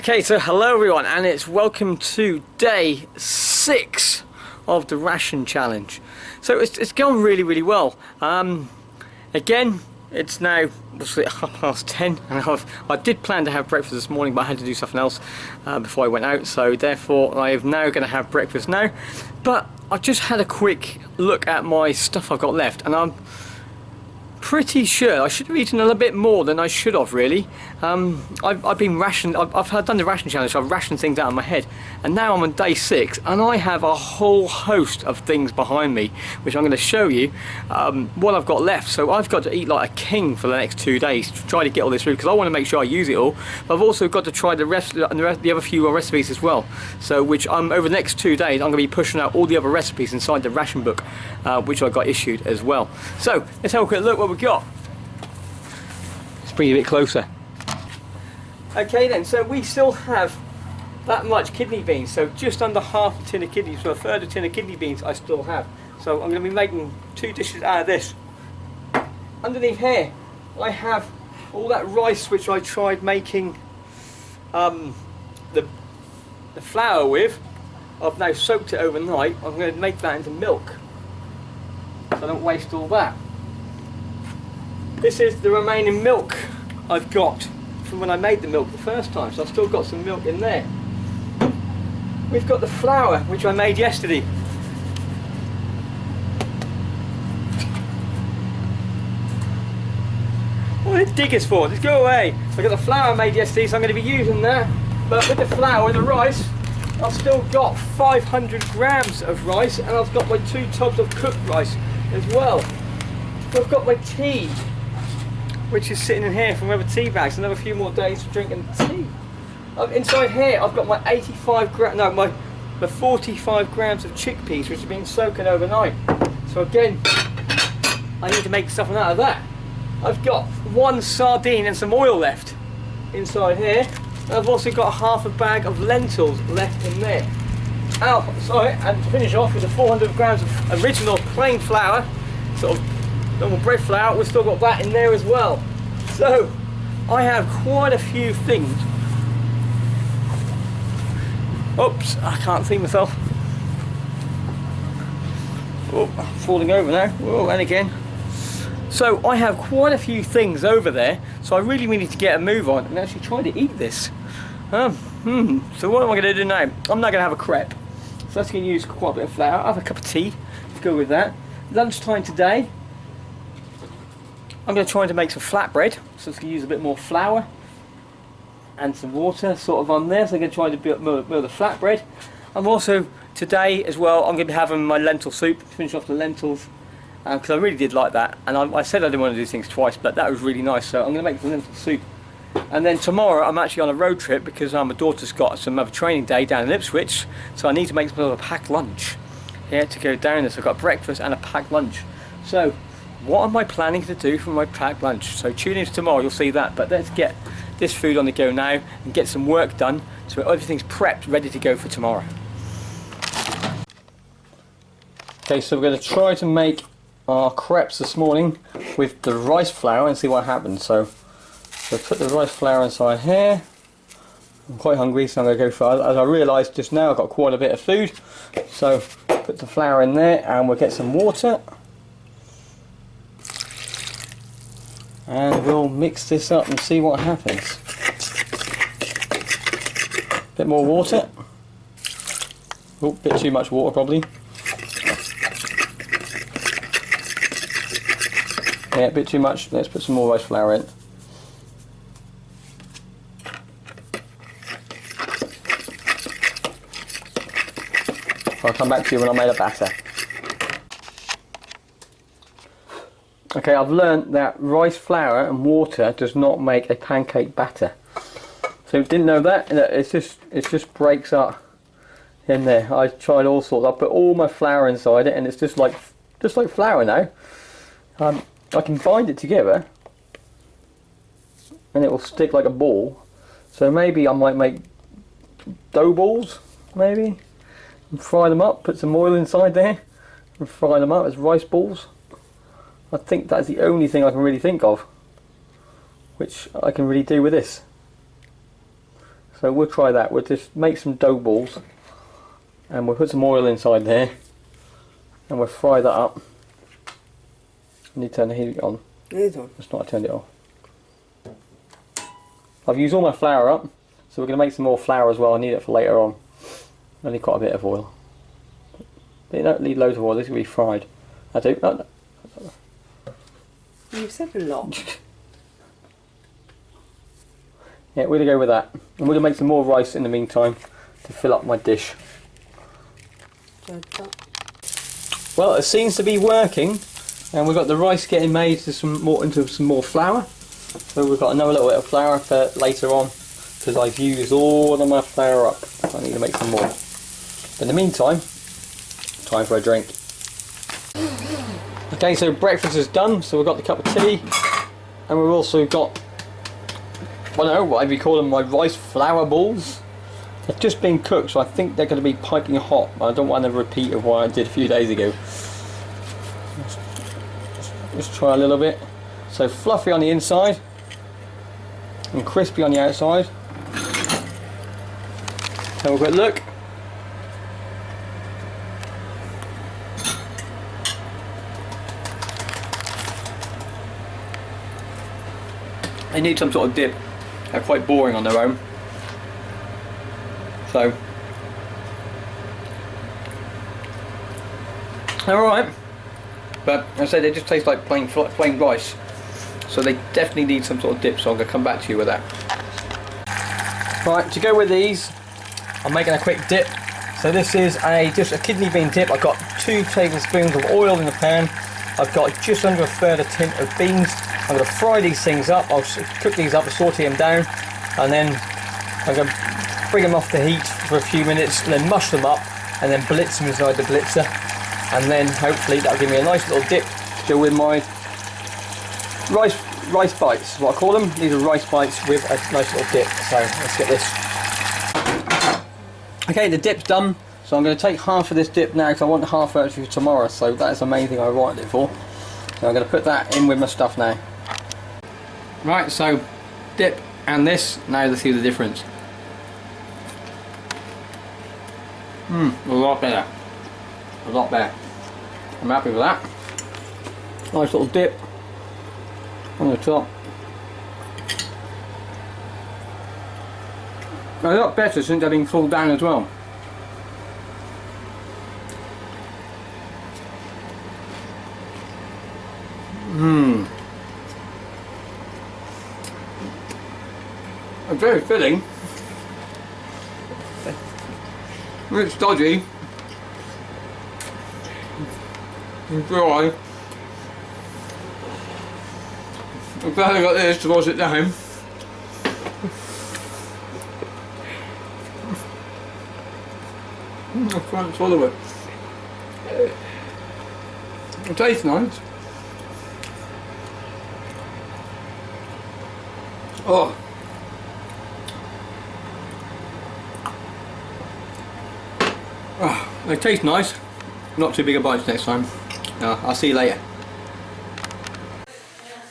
Okay, so hello everyone, and it's welcome to day 6 of the ration challenge. So it's gone really well. Again, it's now what's it, 10:30, and I did plan to have breakfast this morning, but I had to do something else before I went out. So therefore, I am now going to have breakfast now. But I just had a quick look at my stuff I've got left, and I'm pretty sure I should have eaten a little bit more than I should have, really. I've been rationed. I've done the ration challenge, so I've rationed things out of my head, and now I'm on day 6, and I have a whole host of things behind me, which I'm going to show you what I've got left. So I've got to eat like a king for the next 2 days to try to get all this food, because I want to make sure I use it all. But I've also got to try the other few recipes as well. So which over the next 2 days, I'm going to be pushing out all the other recipes inside the ration book, which I got issued as well. So let's have a quick look what we got. Let's bring you a bit closer. Okay then, so we still have that much kidney beans, so just under half a tin of kidneys, so a third of a tin of kidney beans I still have. So I'm going to be making 2 dishes out of this. Underneath here I have all that rice which I tried making the flour with. I've now soaked it overnight. I'm going to make that into milk, so I don't waste all that. This is the remaining milk I've got from when I made the milk the first time, so I've still got some milk in there. We've got the flour which I made yesterday. What are the diggers for? Just go away. I've got the flour I made yesterday, so I'm going to be using that. But with the flour and the rice, I've still got 500 grams of rice, and I've got my 2 tubs of cooked rice as well. I've got my tea, which is sitting in here from other tea bags, another few more days for drinking tea. Inside here I've got my 45 grams of chickpeas, which have been soaking overnight. So again, I need to make something out of that. I've got 1 sardine and some oil left inside here, and I've also got half a bag of lentils left in there. And to finish off with the 400 grams of original plain flour, sort of normal bread flour, we've still got that in there as well. So I have quite a few things. Oops, I can't see myself. Oh, I'm falling over now. Oh, and again. So I have quite a few things over there, so I really need to get a move on and actually try to eat this. So what am I going to do now? I'm now going to have a crepe. So that's going to use quite a bit of flour. I have a cup of tea to go with that. Lunchtime today, I'm going to try to make some flatbread, so it's going to use a bit more flour and some water sort of on there. So I'm going to try to build the flatbread. I'm also, today as well, I'm going to be having my lentil soup, finish off the lentils, because I really did like that. And I said I didn't want to do things twice, but that was really nice, so I'm going to make the lentil soup. And then tomorrow I'm actually on a road trip, because my daughter's got some other training day down in Ipswich, so I need to make some sort of a packed lunch here to go down there. So I've got breakfast and a packed lunch. So what am I planning to do for my packed lunch? So tune in tomorrow, you'll see that. But let's get this food on the go now and get some work done so everything's prepped, ready to go for tomorrow. Okay, so we're going to try to make our crepes this morning with the rice flour and see what happens. So put the rice flour inside here. I'm quite hungry, so I'm going to go for, as I realised just now, I've got quite a bit of food. So put the flour in there, and we'll get some water. And we'll mix this up and see what happens. Bit more water. Oh, bit too much water probably. Yeah, a bit too much. Let's put some more rice flour in. I'll come back to you when I made a batter. Okay, I've learnt that rice flour and water does not make a pancake batter. So didn't know that. It just breaks up in there. I tried all sorts. I put all my flour inside it, and it's just like flour now. I can bind it together, and it will stick like a ball. So maybe I might make dough balls, maybe, and fry them up. Put some oil inside there, and fry them up as rice balls. I think that's the only thing I can really think of, which I can really do with this. So we'll try that. We'll just make some dough balls and we'll put some oil inside there and we'll fry that up. I need to turn the heat on. It is on. It's not, I turned it off. I've used all my flour up, so we're going to make some more flour as well. I need it for later on. Only quite a bit of oil. But you don't need loads of oil, this will be fried. I do. No. You've said a lot. Yeah, we're going to go with that. And we're going to make some more rice in the meantime to fill up my dish. Well, it seems to be working. And we've got the rice getting made into some more flour. So we've got another little bit of flour for later on, because I've used all of my flour up. I need to make some more. But in the meantime, time for a drink. Okay, so breakfast is done. So we've got the cup of tea, and we've also got, I don't know, whatever you call them, my rice flour balls. They've just been cooked, so I think they're going to be piping hot. I don't want to repeat of what I did a few days ago. Just try a little bit. So fluffy on the inside and crispy on the outside. Have a quick look. They need some sort of dip. They're quite boring on their own. So they're alright. But as I said, they just taste like plain rice. So they definitely need some sort of dip, so I'm going to come back to you with that. Right, to go with these, I'm making a quick dip. So this is just a kidney bean dip. I've got 2 tablespoons of oil in the pan. I've got just under a third a tin of beans. I'm going to fry these things up. I'll cook these up, saute them down, and then I'm going to bring them off the heat for a few minutes, and then mush them up, and then blitz them inside the blitzer. And then hopefully that'll give me a nice little dip to go with my rice bites, is what I call them. These are rice bites with a nice little dip. So let's get this. Okay, the dip's done. So I'm going to take half of this dip now because I want half of it for tomorrow. So that is the main thing I wanted it for. So I'm going to put that in with my stuff now. Right, so dip and this. Now let's see the difference. A lot better. A lot better. I'm happy with that. Nice little dip on the top. A lot better since they've been cooled down as well. Very filling. It's dodgy. It's dry. I'm glad I got this to wash it down. I can't swallow it. It tastes nice. Oh. They taste nice. Not too big a bites next time. I'll see you later.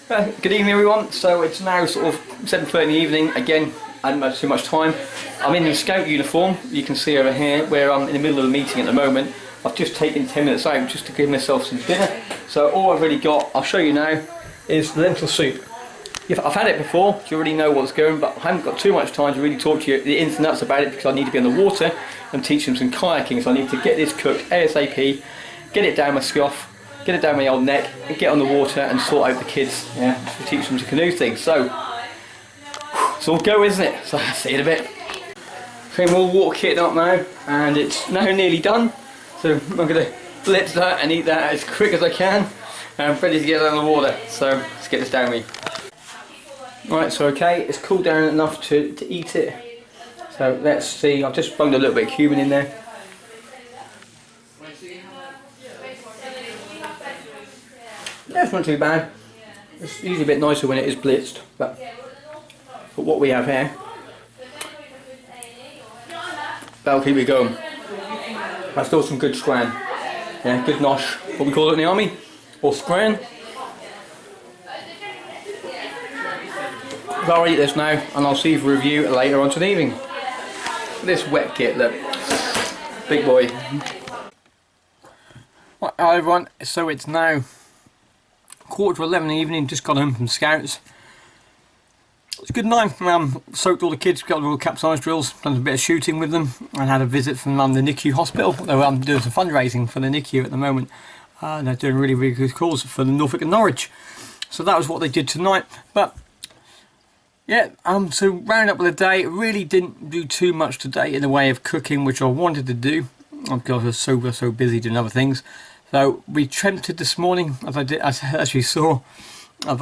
Good evening everyone. So it's now sort of 7:30 in the evening. Again, I haven't had too much time. I'm in the scout uniform. You can see over here where I'm in the middle of a meeting at the moment. I've just taken 10 minutes out just to give myself some dinner. So all I've really got, I'll show you now, is lentil soup. I've had it before, you already know what's going, but I haven't got too much time to really talk to you the ins and outs about it because I need to be on the water and teach them some kayaking. So I need to get this cooked ASAP, get it down my scoff, get it down my old neck, and get on the water and sort out the kids. Yeah, to teach them to canoe things. So it's all go, isn't it? So I'll see you in a bit. Okay, we're all water kitted up now, and it's now nearly done. So I'm going to blitz that and eat that as quick as I can. And I'm ready to get on the water. So let's get this down with me. Right, so okay, it's cooled down enough to eat it. So let's see, I've just sprung a little bit of cumin in there. Yeah, it's not too bad. It's usually a bit nicer when it is blitzed, but for what we have here, that'll keep it going. That's still some good scran. Yeah, good nosh, what we call it in the army, or scran. So I'll eat this now and I'll see you for review later on today evening. this wet kit, look. Big boy. Right, hi everyone, so it's now 11:15 in the evening, just got home from Scouts. It's a good night. Soaked all the kids, got all the capsize drills, done a bit of shooting with them, and had a visit from the NICU hospital. They're doing some fundraising for the NICU at the moment. They're doing really, really good cause for the Norfolk and Norwich. So that was what they did tonight. But yeah, so round up with the day, really didn't do too much today in the way of cooking, which I wanted to do. Because I was so busy doing other things. So we attempted this morning, as you saw, of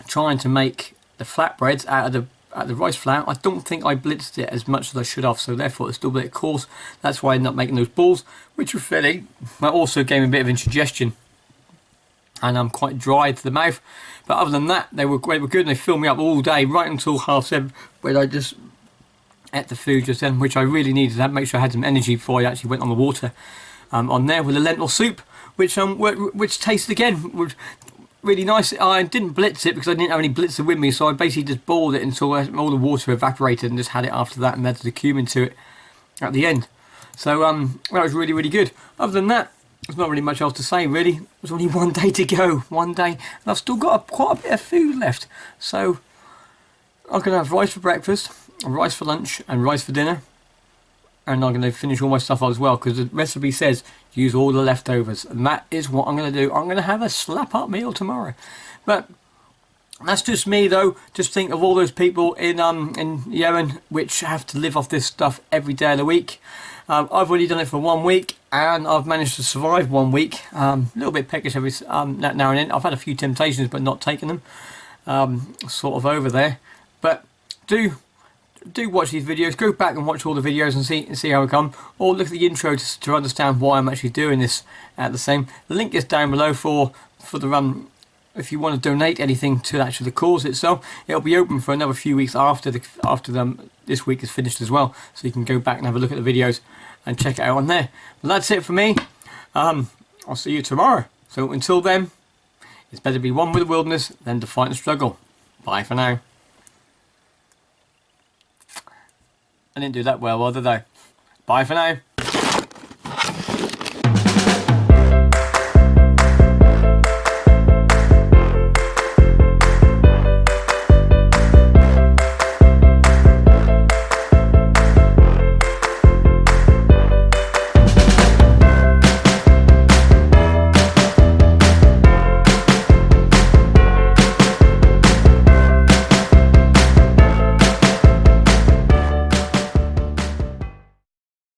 trying to make the flatbreads out of the rice flour. I don't think I blitzed it as much as I should have, so therefore it's still a bit coarse. That's why I ended up making those balls, which were filling, but also gave me a bit of indigestion, and I'm quite dry to the mouth. But other than that, they were good, and they filled me up all day, right until 7:30, when I just ate the food just then, which I really needed to make sure I had some energy before I actually went on the water. On there with a lentil soup, which tasted again was really nice. I didn't blitz it because I didn't have any blitzer with me, so I basically just boiled it until all the water evaporated and just had it after that, and added the cumin to it at the end. So that was really, really good. Other than that, there's not really much else to say really. There's only one day to go, one day, and I've still got quite a bit of food left. So I'm going to have rice for breakfast, rice for lunch, and rice for dinner. And I'm going to finish all my stuff as well, because the recipe says use all the leftovers, and that is what I'm going to do. I'm going to have a slap up meal tomorrow. But that's just me though. Just think of all those people in Yemen which have to live off this stuff every day of the week. I've already done it for 1 week, and I've managed to survive 1 week. A little bit peckish every now and then. I've had a few temptations but not taken them. Sort of over there. But do watch these videos. Go back and watch all the videos and see how I come, or look at the intro to understand why I'm actually doing this at the same. The link is down below for the if you want to donate anything to actually the cause itself. It'll be open for another few weeks after this week is finished as well, so you can go back and have a look at the videos and check it out on there. But that's it for me. I'll see you tomorrow. So until then, it's better to be one with the wilderness than to fight and struggle. Bye for now. I didn't do that well, did I? Bye for now.